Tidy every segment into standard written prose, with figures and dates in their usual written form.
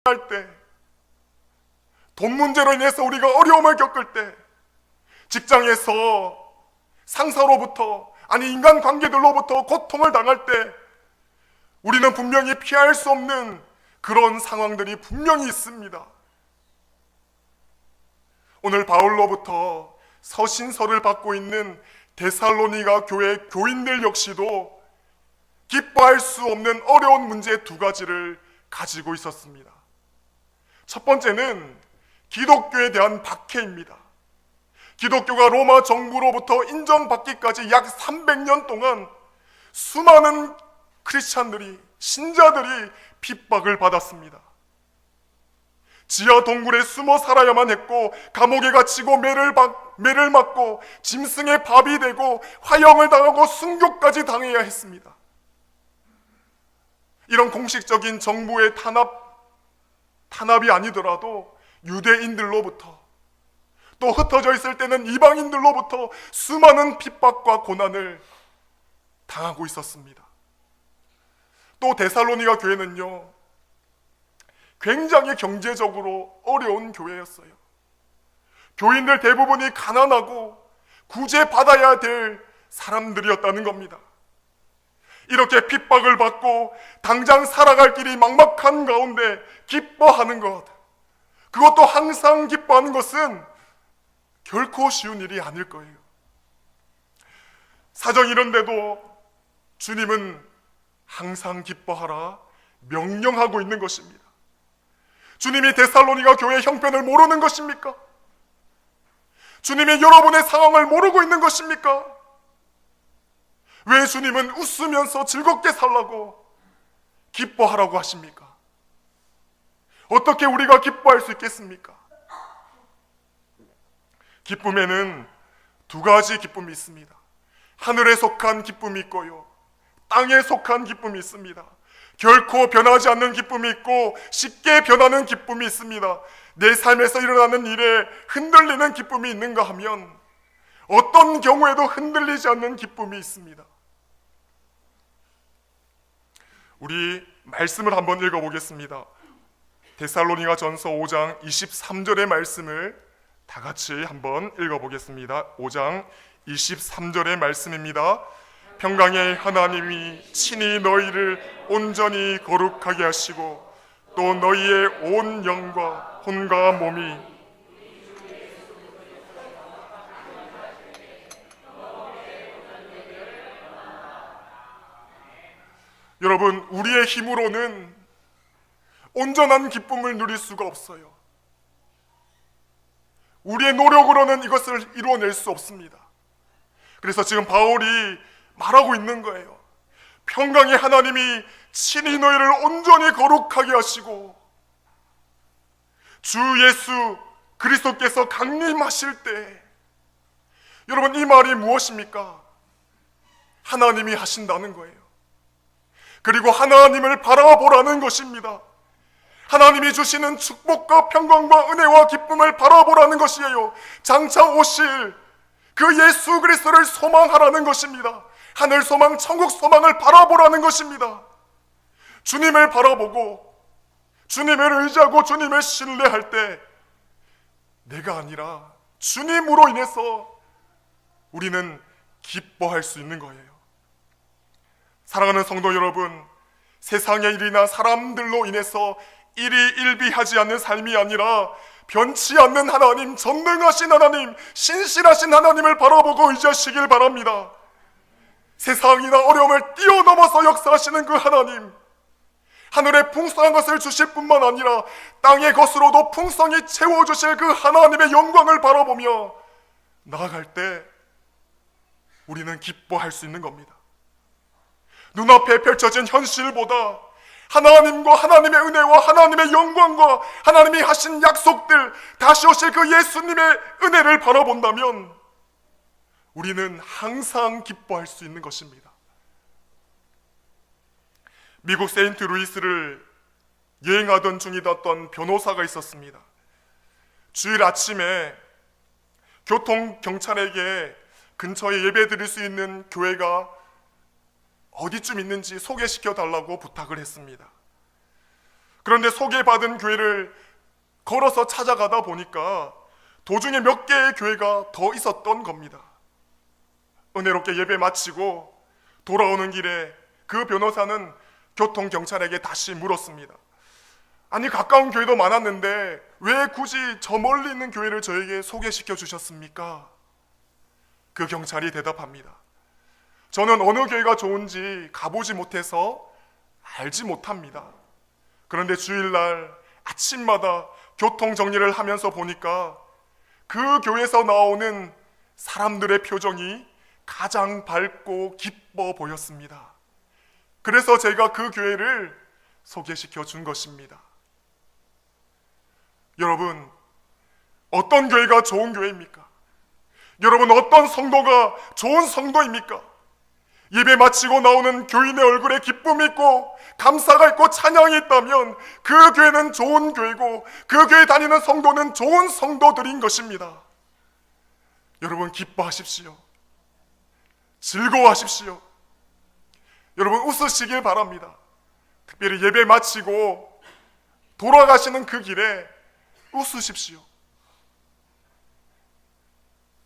할 때, 돈 문제로 인해서 우리가 어려움을 겪을 때, 직장에서 상사로부터, 아니 인간 관계들로부터 고통을 당할 때, 우리는 분명히 피할 수 없는 그런 상황들이 분명히 있습니다. 오늘 바울로부터 서신서를 받고 있는 데살로니가 교회 교인들 역시도 기뻐할 수 없는 어려운 문제 두 가지를 가지고 있었습니다. 첫 번째는 기독교에 대한 박해입니다. 기독교가 로마 정부로부터 인정받기까지 약 300년 동안 수많은 크리스찬들이, 신자들이 핍박을 받았습니다. 지하 동굴에 숨어 살아야만 했고, 감옥에 갇히고 매를 맞고 짐승의 밥이 되고 화형을 당하고 순교까지 당해야 했습니다. 이런 공식적인 정부의 탄압이 아니더라도 유대인들로부터, 또 흩어져 있을 때는 이방인들로부터 수많은 핍박과 고난을 당하고 있었습니다. 또 데살로니가 교회는요, 굉장히 경제적으로 어려운 교회였어요. 교인들 대부분이 가난하고 구제받아야 될 사람들이었다는 겁니다. 이렇게 핍박을 받고 당장 살아갈 길이 막막한 가운데 기뻐하는 것, 그것도 항상 기뻐하는 것은 결코 쉬운 일이 아닐 거예요. 사정 이런데도 주님은 항상 기뻐하라 명령하고 있는 것입니다. 주님이 데살로니가 교회의 형편을 모르는 것입니까? 주님이 여러분의 상황을 모르고 있는 것입니까? 왜 주님은 웃으면서 즐겁게 살라고 기뻐하라고 하십니까? 어떻게 우리가 기뻐할 수 있겠습니까? 기쁨에는 두 가지 기쁨이 있습니다. 하늘에 속한 기쁨이 있고요, 땅에 속한 기쁨이 있습니다. 결코 변하지 않는 기쁨이 있고 쉽게 변하는 기쁨이 있습니다. 내 삶에서 일어나는 일에 흔들리는 기쁨이 있는가 하면 어떤 경우에도 흔들리지 않는 기쁨이 있습니다. 우리 말씀을 한번 읽어보겠습니다. 데살로니가 전서 5장 23절의 말씀을 다 같이 한번 읽어보겠습니다. 5장 23절의 말씀입니다. 평강의 하나님이 친히 너희를 온전히 거룩하게 하시고 또 너희의 온 영과 혼과 몸이 여러분, 우리의 힘으로는 온전한 기쁨을 누릴 수가 없어요. 우리의 노력으로는 이것을 이루어낼 수 없습니다. 그래서 지금 바울이 말하고 있는 거예요. 평강의 하나님이 친히 너희를 온전히 거룩하게 하시고 주 예수 그리스도께서 강림하실 때, 여러분, 이 말이 무엇입니까? 하나님이 하신다는 거예요. 그리고 하나님을 바라보라는 것입니다. 하나님이 주시는 축복과 평강과 은혜와 기쁨을 바라보라는 것이에요. 장차 오실 그 예수 그리스도를 소망하라는 것입니다. 하늘 소망, 천국 소망을 바라보라는 것입니다. 주님을 바라보고 주님을 의지하고 주님을 신뢰할 때 내가 아니라 주님으로 인해서 우리는 기뻐할 수 있는 거예요. 사랑하는 성도 여러분, 세상의 일이나 사람들로 인해서 일희일비하지 않는 삶이 아니라 변치 않는 하나님, 전능하신 하나님, 신실하신 하나님을 바라보고 의지하시길 바랍니다. 세상이나 어려움을 뛰어넘어서 역사하시는 그 하나님, 하늘에 풍성한 것을 주실 뿐만 아니라 땅의 것으로도 풍성히 채워주실 그 하나님의 영광을 바라보며 나아갈 때 우리는 기뻐할 수 있는 겁니다. 눈앞에 펼쳐진 현실보다 하나님과 하나님의 은혜와 하나님의 영광과 하나님이 하신 약속들, 다시 오실 그 예수님의 은혜를 바라본다면 우리는 항상 기뻐할 수 있는 것입니다. 미국 세인트루이스를 여행하던 중이던 어떤 변호사가 있었습니다. 주일 아침에 교통경찰에게 근처에 예배 드릴 수 있는 교회가 어디쯤 있는지 소개시켜 달라고 부탁을 했습니다. 그런데 소개받은 교회를 걸어서 찾아가다 보니까 도중에 몇 개의 교회가 더 있었던 겁니다. 은혜롭게 예배 마치고 돌아오는 길에 그 변호사는 교통경찰에게 다시 물었습니다. 아니, 가까운 교회도 많았는데 왜 굳이 저 멀리 있는 교회를 저에게 소개시켜 주셨습니까? 그 경찰이 대답합니다. 저는 어느 교회가 좋은지 가보지 못해서 알지 못합니다. 그런데 주일날 아침마다 교통 정리를 하면서 보니까 그 교회에서 나오는 사람들의 표정이 가장 밝고 기뻐 보였습니다. 그래서 제가 그 교회를 소개시켜 준 것입니다. 여러분, 어떤 교회가 좋은 교회입니까? 여러분, 어떤 성도가 좋은 성도입니까? 예배 마치고 나오는 교인의 얼굴에 기쁨이 있고 감사가 있고 찬양이 있다면 그 교회는 좋은 교회고 그 교회 다니는 성도는 좋은 성도들인 것입니다. 여러분, 기뻐하십시오. 즐거워하십시오. 여러분, 웃으시길 바랍니다. 특별히 예배 마치고 돌아가시는 그 길에 웃으십시오.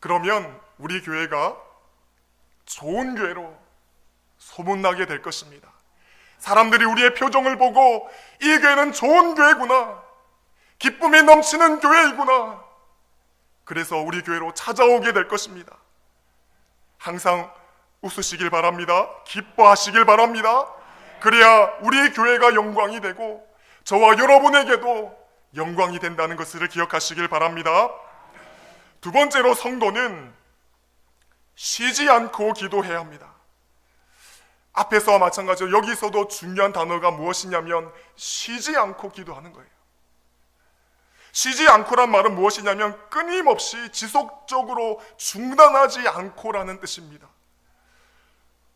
그러면 우리 교회가 좋은 교회로 소문나게 될 것입니다. 사람들이 우리의 표정을 보고 이 교회는 좋은 교회구나, 기쁨이 넘치는 교회이구나, 그래서 우리 교회로 찾아오게 될 것입니다. 항상 웃으시길 바랍니다. 기뻐하시길 바랍니다. 그래야 우리 교회가 영광이 되고 저와 여러분에게도 영광이 된다는 것을 기억하시길 바랍니다. 두 번째로, 성도는 쉬지 않고 기도해야 합니다. 앞에서와 마찬가지로 여기서도 중요한 단어가 무엇이냐면 쉬지 않고 기도하는 거예요. 쉬지 않고란 말은 무엇이냐면 끊임없이 지속적으로 중단하지 않고라는 뜻입니다.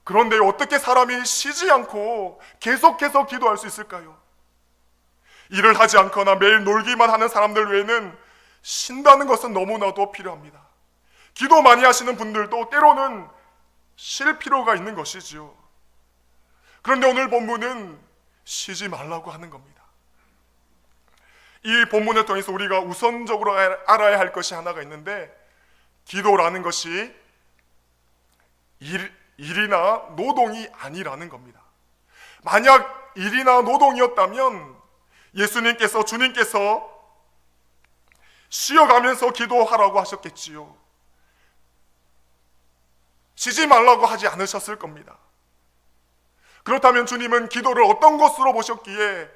그런데 어떻게 사람이 쉬지 않고 계속해서 기도할 수 있을까요? 일을 하지 않거나 매일 놀기만 하는 사람들 외에는 쉰다는 것은 너무나도 필요합니다. 기도 많이 하시는 분들도 때로는 쉴 필요가 있는 것이지요. 그런데 오늘 본문은 쉬지 말라고 하는 겁니다. 이 본문을 통해서 우리가 우선적으로 알아야 할 것이 하나가 있는데, 기도라는 것이 일이나 노동이 아니라는 겁니다. 만약 일이나 노동이었다면 주님께서 쉬어가면서 기도하라고 하셨겠지요. 쉬지 말라고 하지 않으셨을 겁니다. 그렇다면 주님은 기도를 어떤 것으로 보셨기에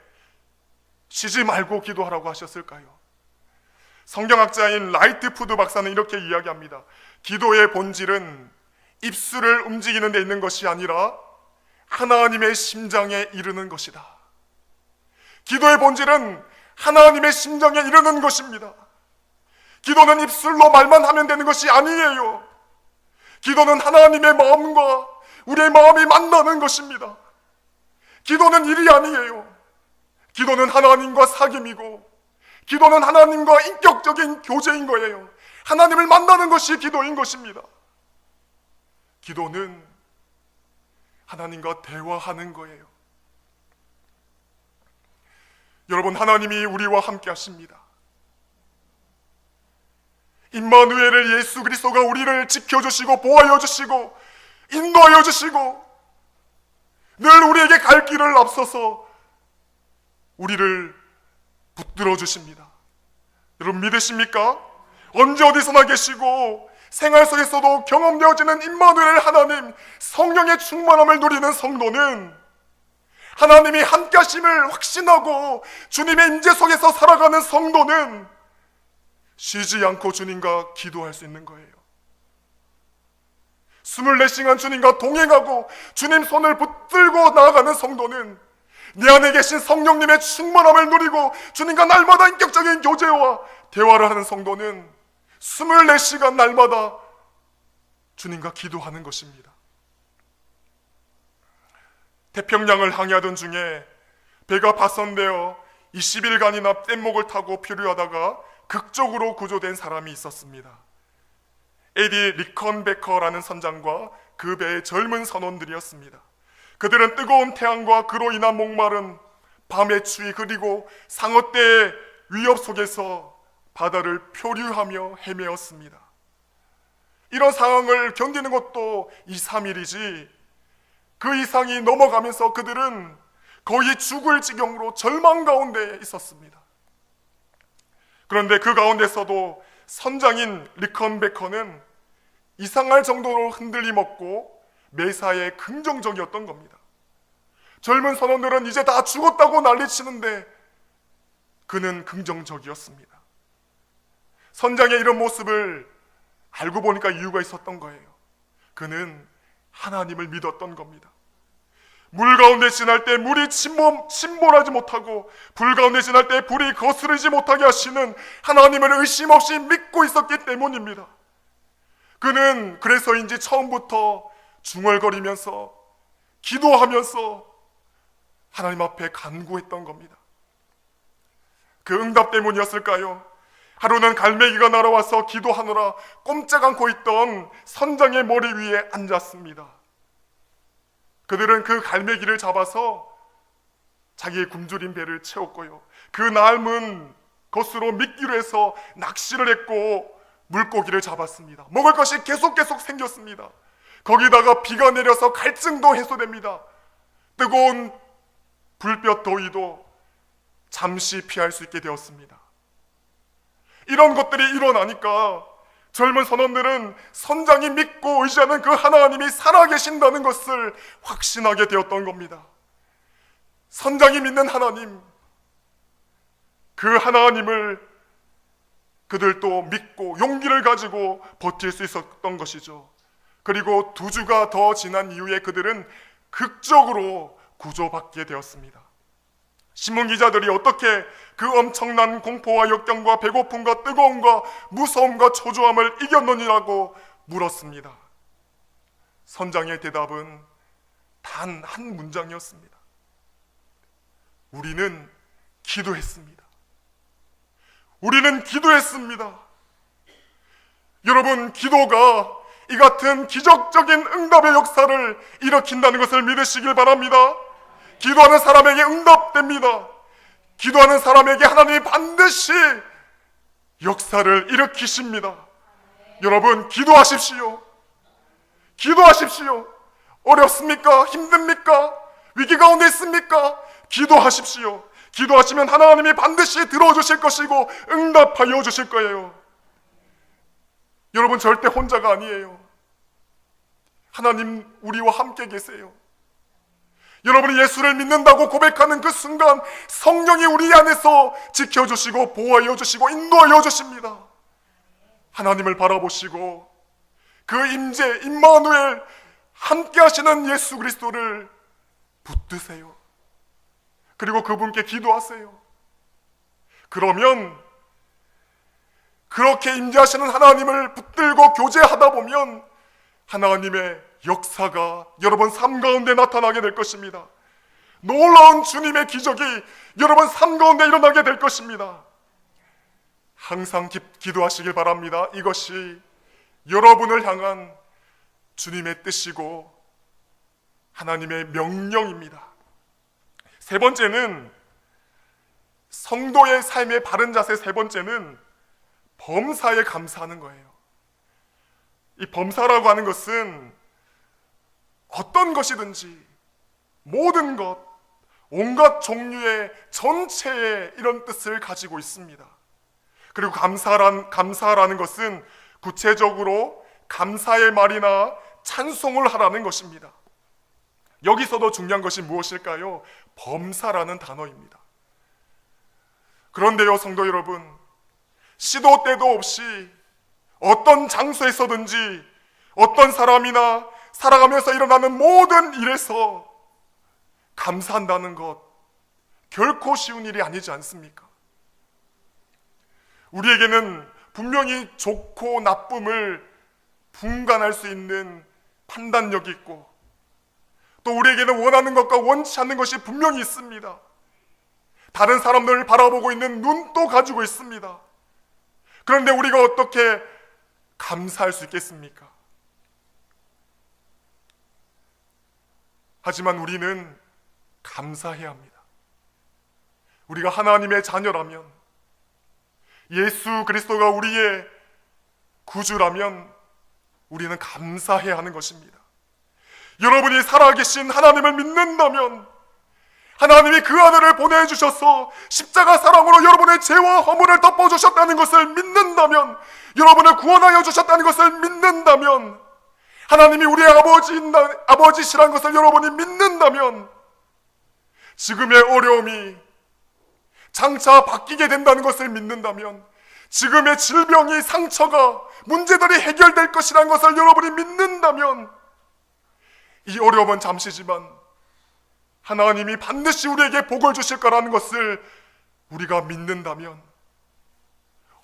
쉬지 말고 기도하라고 하셨을까요? 성경학자인 라이트푸드 박사는 이렇게 이야기합니다. 기도의 본질은 입술을 움직이는 데 있는 것이 아니라 하나님의 심장에 이르는 것이다. 기도의 본질은 하나님의 심장에 이르는 것입니다. 기도는 입술로 말만 하면 되는 것이 아니에요. 기도는 하나님의 마음과 우리의 마음이 만나는 것입니다. 기도는 일이 아니에요. 기도는 하나님과 사귐이고, 기도는 하나님과 인격적인 교제인 거예요. 하나님을 만나는 것이 기도인 것입니다. 기도는 하나님과 대화하는 거예요. 여러분, 하나님이 우리와 함께 하십니다. 임마누엘을, 예수 그리스도가 우리를 지켜주시고 보호하여 주시고 인도하여 주시고 늘 우리에게 갈 길을 앞서서 우리를 붙들어 주십니다. 여러분, 믿으십니까? 언제 어디서나 계시고 생활 속에서도 경험되어지는 임마누엘 하나님, 성령의 충만함을 누리는 성도는 하나님이 함께 하심을 확신하고 주님의 임재 속에서 살아가는 성도는 쉬지 않고 주님과 기도할 수 있는 거예요. 24시간 주님과 동행하고 주님 손을 붙들고 나아가는 성도는 내 안에 계신 성령님의 충만함을 누리고 주님과 날마다 인격적인 교제와 대화를 하는 성도는 24시간 날마다 주님과 기도하는 것입니다. 태평양을 항해하던 중에 배가 파손되어 20일간이나 뗏목을 타고 표류하다가 극적으로 구조된 사람이 있었습니다. 에디 리컨베커라는 선장과 그 배의 젊은 선원들이었습니다. 그들은 뜨거운 태양과 그로 인한 목마른 밤의 추위 그리고 상어 떼의 위협 속에서 바다를 표류하며 헤매었습니다. 이런 상황을 견디는 것도 2, 3일이지 그 이상이 넘어가면서 그들은 거의 죽을 지경으로 절망 가운데 있었습니다. 그런데 그 가운데서도 선장인 리컨베커는 이상할 정도로 흔들림 없고 매사에 긍정적이었던 겁니다. 젊은 선원들은 이제 다 죽었다고 난리치는데 그는 긍정적이었습니다. 선장의 이런 모습을 알고 보니까 이유가 있었던 거예요. 그는 하나님을 믿었던 겁니다. 물 가운데 지날 때 물이 침몰하지 못하고 불 가운데 지날 때 불이 거스르지 못하게 하시는 하나님을 의심 없이 믿고 있었기 때문입니다. 그는 그래서인지 처음부터 중얼거리면서 기도하면서 하나님 앞에 간구했던 겁니다. 그 응답 때문이었을까요? 하루는 갈매기가 날아와서 기도하느라 꼼짝 않고 있던 선장의 머리 위에 앉았습니다. 그들은 그 갈매기를 잡아서 자기의 굶주린 배를 채웠고요, 그 남은 것으로 미끼로 해서 낚시를 했고 물고기를 잡았습니다. 먹을 것이 계속 생겼습니다. 거기다가 비가 내려서 갈증도 해소됩니다. 뜨거운 불볕 더위도 잠시 피할 수 있게 되었습니다. 이런 것들이 일어나니까 젊은 선원들은 선장이 믿고 의지하는 그 하나님이 살아계신다는 것을 확신하게 되었던 겁니다. 선장이 믿는 하나님, 그 하나님을 그들도 믿고 용기를 가지고 버틸 수 있었던 것이죠. 그리고 2주가 더 지난 이후에 그들은 극적으로 구조받게 되었습니다. 신문 기자들이 어떻게 그 엄청난 공포와 역경과 배고픔과 뜨거움과 무서움과 초조함을 이겼느냐고 물었습니다. 선장의 대답은 단 한 문장이었습니다. 우리는 기도했습니다. 우리는 기도했습니다. 여러분, 기도가 이 같은 기적적인 응답의 역사를 일으킨다는 것을 믿으시길 바랍니다. 기도하는 사람에게 응답됩니다. 기도하는 사람에게 하나님이 반드시 역사를 일으키십니다. 여러분, 기도하십시오. 기도하십시오. 어렵습니까? 힘듭니까? 위기 가운데 있습니까? 기도하십시오. 기도하시면 하나님이 반드시 들어주실 것이고 응답하여 주실 거예요. 여러분, 절대 혼자가 아니에요. 하나님 우리와 함께 계세요. 여러분이 예수를 믿는다고 고백하는 그 순간 성령이 우리 안에서 지켜주시고 보호하여 주시고 인도하여 주십니다. 하나님을 바라보시고 그 임재 임마누엘 함께 하시는 예수 그리스도를 붙드세요. 그리고 그분께 기도하세요. 그러면 그렇게 임재하시는 하나님을 붙들고 교제하다 보면 하나님의 역사가 여러분 삶 가운데 나타나게 될 것입니다. 놀라운 주님의 기적이 여러분 삶 가운데 일어나게 될 것입니다. 항상 기도하시길 바랍니다. 이것이 여러분을 향한 주님의 뜻이고 하나님의 명령입니다. 세 번째는 성도의 삶의 바른 자세, 세 번째는 범사에 감사하는 거예요. 이 범사라고 하는 것은 어떤 것이든지 모든 것, 온갖 종류의 전체의 이런 뜻을 가지고 있습니다. 그리고 감사라는 것은 구체적으로 감사의 말이나 찬송을 하라는 것입니다. 여기서도 중요한 것이 무엇일까요? 범사라는 단어입니다. 그런데요, 성도 여러분, 시도 때도 없이 어떤 장소에서든지 어떤 사람이나 살아가면서 일어나는 모든 일에서 감사한다는 것 결코 쉬운 일이 아니지 않습니까? 우리에게는 분명히 좋고 나쁨을 분간할 수 있는 판단력이 있고 또 우리에게는 원하는 것과 원치 않는 것이 분명히 있습니다. 다른 사람들을 바라보고 있는 눈도 가지고 있습니다. 그런데 우리가 어떻게 감사할 수 있겠습니까? 하지만 우리는 감사해야 합니다. 우리가 하나님의 자녀라면, 예수 그리스도가 우리의 구주라면 우리는 감사해야 하는 것입니다. 여러분이 살아계신 하나님을 믿는다면, 하나님이 그 아들을 보내주셔서 십자가 사랑으로 여러분의 죄와 허물을 덮어주셨다는 것을 믿는다면, 여러분을 구원하여 주셨다는 것을 믿는다면, 하나님이 우리의 아버지시라는 것을 여러분이 믿는다면, 지금의 어려움이 장차 바뀌게 된다는 것을 믿는다면, 지금의 질병이, 상처가, 문제들이 해결될 것이라는 것을 여러분이 믿는다면, 이 어려움은 잠시지만 하나님이 반드시 우리에게 복을 주실 거라는 것을 우리가 믿는다면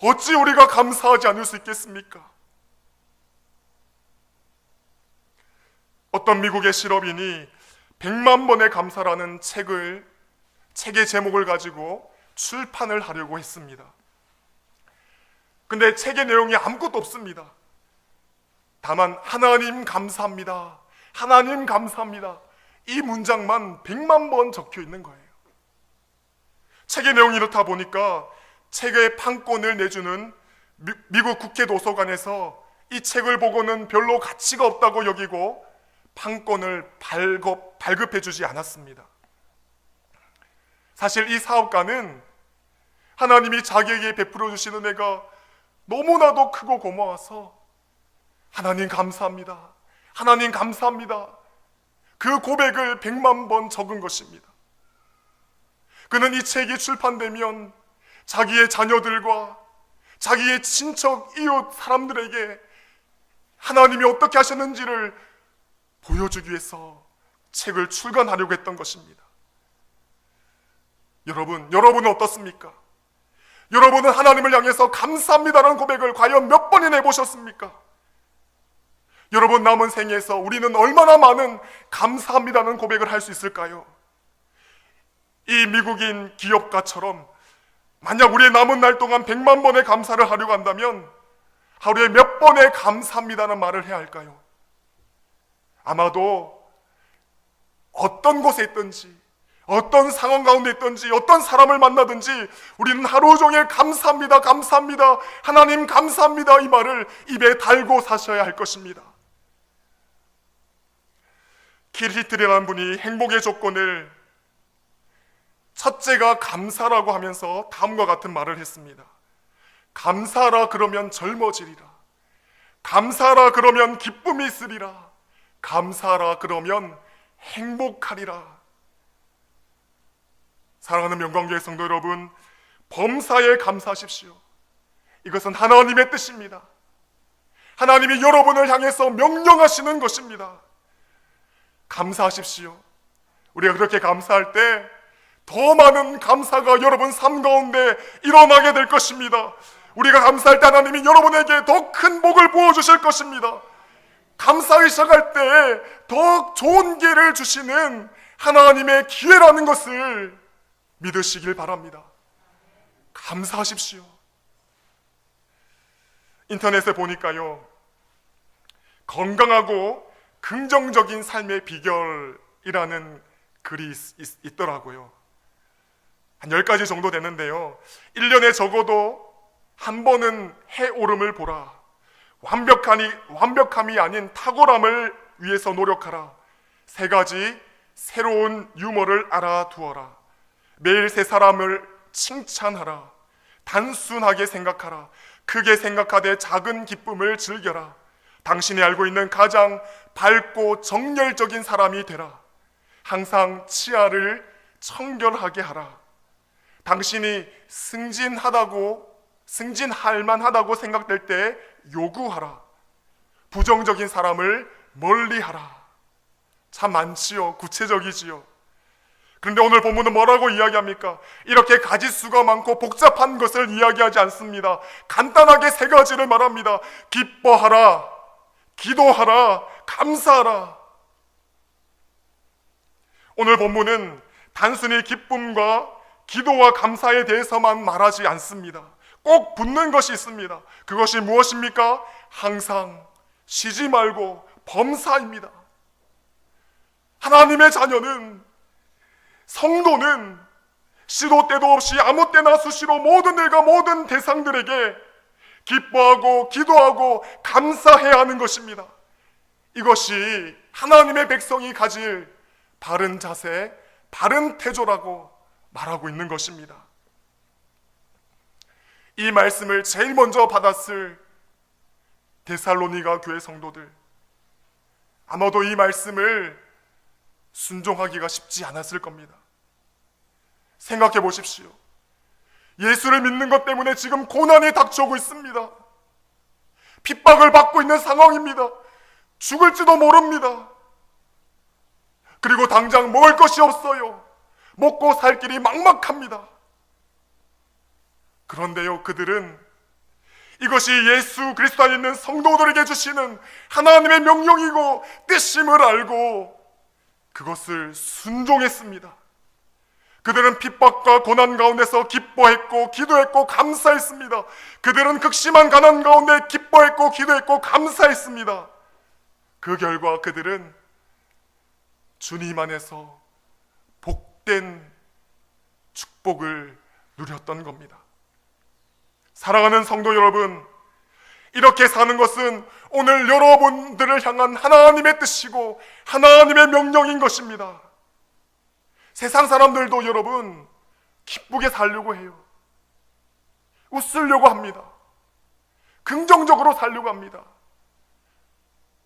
어찌 우리가 감사하지 않을 수 있겠습니까? 어떤 미국의 실업인이 100만 번의 감사라는 책의 제목을 가지고 출판을 하려고 했습니다. 근데 책의 내용이 아무것도 없습니다. 다만 하나님 감사합니다, 하나님 감사합니다, 이 문장만 100만 번 적혀 있는 거예요. 책의 내용이 이렇다 보니까 책의 판권을 내주는 미국 국회 도서관에서 이 책을 보고는 별로 가치가 없다고 여기고 판권을 발급해 주지 않았습니다. 사실 이 사업가는 하나님이 자기에게 베풀어 주신 은혜가 너무나도 크고 고마워서 하나님 감사합니다, 하나님 감사합니다, 그 고백을 100만 번 적은 것입니다. 그는 이 책이 출판되면 자기의 자녀들과 자기의 친척, 이웃 사람들에게 하나님이 어떻게 하셨는지를 보여주기 위해서 책을 출간하려고 했던 것입니다. 여러분은 어떻습니까? 여러분은 하나님을 향해서 감사합니다라는 고백을 과연 몇 번이나 해보셨습니까? 여러분 남은 생에서 우리는 얼마나 많은 감사합니다는 고백을 할 수 있을까요? 이 미국인 기업가처럼 만약 우리의 남은 날 동안 100만 번의 감사를 하려고 한다면 하루에 몇 번의 감사합니다는 말을 해야 할까요? 아마도 어떤 곳에 있든지, 어떤 상황 가운데 있든지, 어떤 사람을 만나든지 우리는 하루 종일 감사합니다, 감사합니다, 하나님 감사합니다 이 말을 입에 달고 사셔야 할 것입니다. 킬 히틀이라는 분이 행복의 조건을 첫째가 감사라고 하면서 다음과 같은 말을 했습니다. 감사하라 그러면 젊어지리라, 감사하라 그러면 기쁨이 있으리라, 감사하라 그러면 행복하리라. 사랑하는 명광교회 성도 여러분, 범사에 감사하십시오. 이것은 하나님의 뜻입니다. 하나님이 여러분을 향해서 명령하시는 것입니다. 감사하십시오. 우리가 그렇게 감사할 때 더 많은 감사가 여러분 삶 가운데 일어나게 될 것입니다. 우리가 감사할 때 하나님이 여러분에게 더 큰 복을 부어주실 것입니다. 감사하기 시작할 때 더 좋은 기회를 주시는 하나님의 기회라는 것을 믿으시길 바랍니다. 감사하십시오. 인터넷에 보니까요, 건강하고 긍정적인 삶의 비결이라는 글이 있더라고요. 한 10가지 정도 되는데요, 1년에 적어도 한 번은 해오름을 보라, 완벽함이 아닌 탁월함을 위해서 노력하라, 3가지 새로운 유머를 알아두어라, 매일 새 사람을 칭찬하라, 단순하게 생각하라, 크게 생각하되 작은 기쁨을 즐겨라, 당신이 알고 있는 가장 밝고 정열적인 사람이 되라, 항상 치아를 청결하게 하라, 당신이 승진할 만하다고 생각될 때 요구하라, 부정적인 사람을 멀리하라. 참 많지요. 구체적이지요. 그런데 오늘 본문은 뭐라고 이야기합니까? 이렇게 가지수가 많고 복잡한 것을 이야기하지 않습니다. 간단하게 3가지를 말합니다. 기뻐하라, 기도하라, 감사하라. 오늘 본문은 단순히 기쁨과 기도와 감사에 대해서만 말하지 않습니다. 꼭 붙는 것이 있습니다. 그것이 무엇입니까? 항상 쉬지 말고 범사입니다. 하나님의 자녀는, 성도는 시도 때도 없이 아무 때나 수시로 모든 일과 모든 대상들에게 기뻐하고 기도하고 감사해야 하는 것입니다. 이것이 하나님의 백성이 가질 바른 자세, 바른 태도라고 말하고 있는 것입니다. 이 말씀을 제일 먼저 받았을 데살로니가 교회 성도들, 아마도 이 말씀을 순종하기가 쉽지 않았을 겁니다. 생각해 보십시오. 예수를 믿는 것 때문에 지금 고난이 닥쳐오고 있습니다. 핍박을 받고 있는 상황입니다. 죽을지도 모릅니다. 그리고 당장 먹을 것이 없어요. 먹고 살 길이 막막합니다. 그런데요, 그들은 이것이 예수 그리스도 안에 있는 성도들에게 주시는 하나님의 명령이고 뜻임을 알고 그것을 순종했습니다. 그들은 핍박과 고난 가운데서 기뻐했고 기도했고 감사했습니다. 그들은 극심한 가난 가운데 기뻐했고 기도했고 감사했습니다. 그 결과 그들은 주님 안에서 복된 축복을 누렸던 겁니다. 사랑하는 성도 여러분, 이렇게 사는 것은 오늘 여러분들을 향한 하나님의 뜻이고 하나님의 명령인 것입니다. 세상 사람들도 여러분 기쁘게 살려고 해요. 웃으려고 합니다. 긍정적으로 살려고 합니다.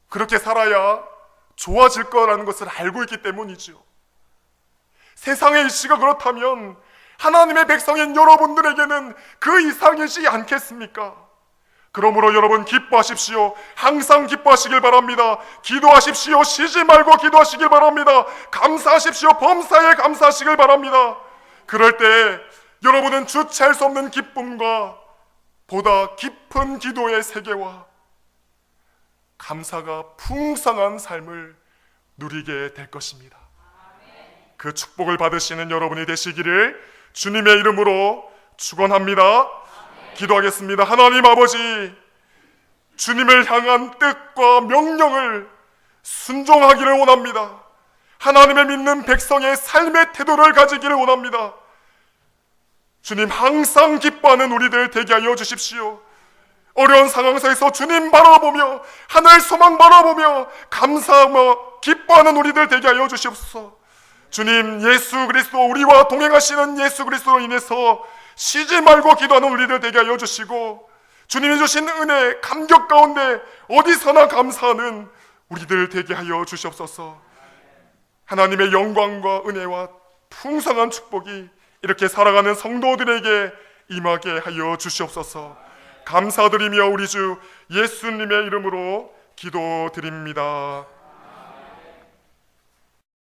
그렇게 살아야 좋아질 거라는 것을 알고 있기 때문이죠. 세상의 이치가 그렇다면 하나님의 백성인 여러분들에게는 그 이상이지 않겠습니까? 그러므로 여러분 기뻐하십시오. 항상 기뻐하시길 바랍니다. 기도하십시오. 쉬지 말고 기도하시길 바랍니다. 감사하십시오. 범사에 감사하시길 바랍니다. 그럴 때 여러분은 주체할 수 없는 기쁨과 보다 깊은 기도의 세계와 감사가 풍성한 삶을 누리게 될 것입니다. 그 축복을 받으시는 여러분이 되시기를 주님의 이름으로 축원합니다. 기도하겠습니다. 하나님 아버지, 주님을 향한 뜻과 명령을 순종하기를 원합니다. 하나님을 믿는 백성의 삶의 태도를 가지기를 원합니다. 주님, 항상 기뻐하는 우리들 되게 하여 주십시오. 어려운 상황 속에서 주님 바라보며 하늘 소망 바라보며 감사하며 기뻐하는 우리들 되게 하여 주시옵소서. 주님, 예수 그리스도, 우리와 동행하시는 예수 그리스도로 인해서 쉬지 말고 기도하는 우리들 되게 하여 주시고, 주님이 주신 은혜 감격 가운데 어디서나 감사하는 우리들 되게 하여 주시옵소서. 하나님의 영광과 은혜와 풍성한 축복이 이렇게 살아가는 성도들에게 임하게 하여 주시옵소서. 감사드리며 우리 주 예수님의 이름으로 기도드립니다.